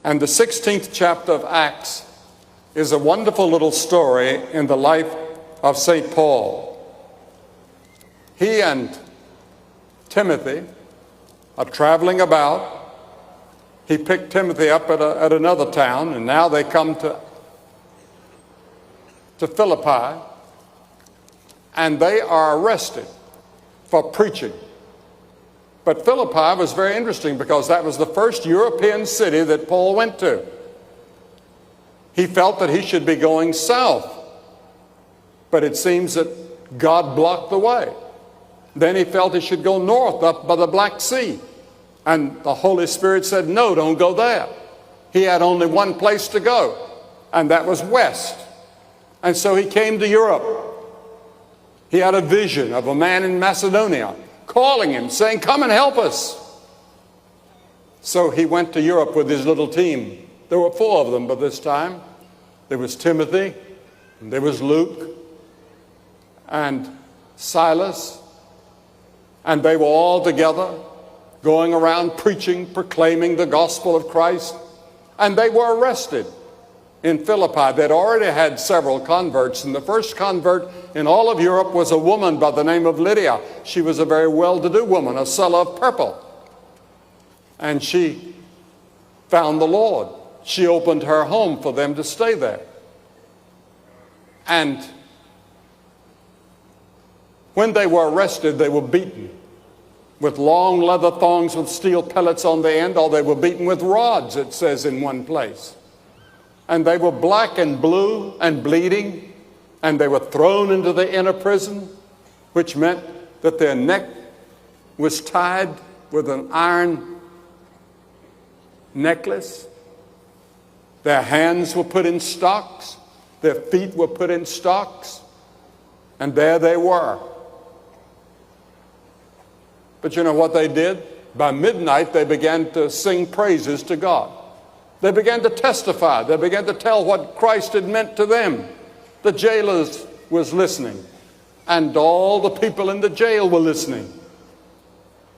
And the 16th chapter of Acts is a wonderful little story in the life of St. Paul. He and Timothy are traveling about. He picked Timothy up at another town, and now they come to Philippi, and they are arrested for preaching. But Philippi was very interesting because that was the first European city that Paul went to. He felt that he should be going south, but it seems that God blocked the way. Then he felt he should go north up by the Black Sea, and the Holy Spirit said, no, don't go there. He had only one place to go, and that was west. And so he came to Europe. He had a vision of a man in Macedonia calling him, saying, come and help us. So he went to Europe with his little team. There were 4 of them by this time. There was Timothy, and there was Luke, and Silas, and they were all together going around preaching, proclaiming the gospel of Christ. And they were arrested in Philippi. They'd already had several converts, and the first convert in all of Europe was a woman by the name of Lydia. She was a very well-to-do woman, a seller of purple. And she found the Lord. She opened her home for them to stay there. And when they were arrested, they were beaten with long leather thongs with steel pellets on the end, or they were beaten with rods, it says in one place. And they were black and blue and bleeding, and they were thrown into the inner prison, which meant that their neck was tied with an iron necklace. Their hands were put in stocks. Their feet were put in stocks. And there they were. But you know what they did? By midnight, they began to sing praises to God. They began to testify. They began to tell what Christ had meant to them. The jailers was listening, and all the people in the jail were listening.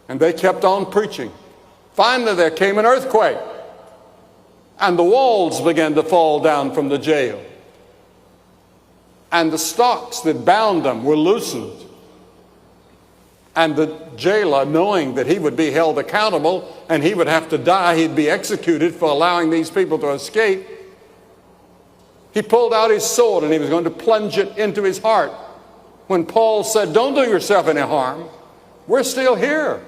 And they kept on preaching. Finally, there came an earthquake, and the walls began to fall down from the jail. And the stocks that bound them were loosened. And the jailer, knowing that he would be held accountable and he would have to die, he'd be executed for allowing these people to escape, he pulled out his sword and he was going to plunge it into his heart when Paul said, don't do yourself any harm. We're still here.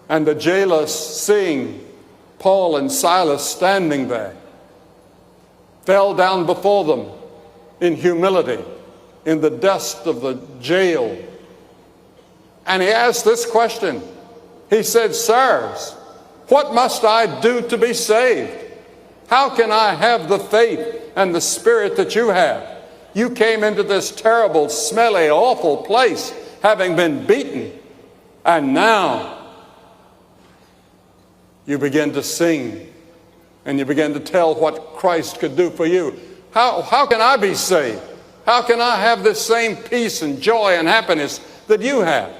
And the jailer, seeing Paul and Silas standing there, fell down before them in humility in the dust of the jail. And he asked this question. He said, sirs, what must I do to be saved? How can I have the faith and the spirit that you have? You came into this terrible, smelly, awful place, having been beaten, and now you begin to sing, and you begin to tell what Christ could do for you. How can I be saved? How can I have this same peace and joy and happiness that you have?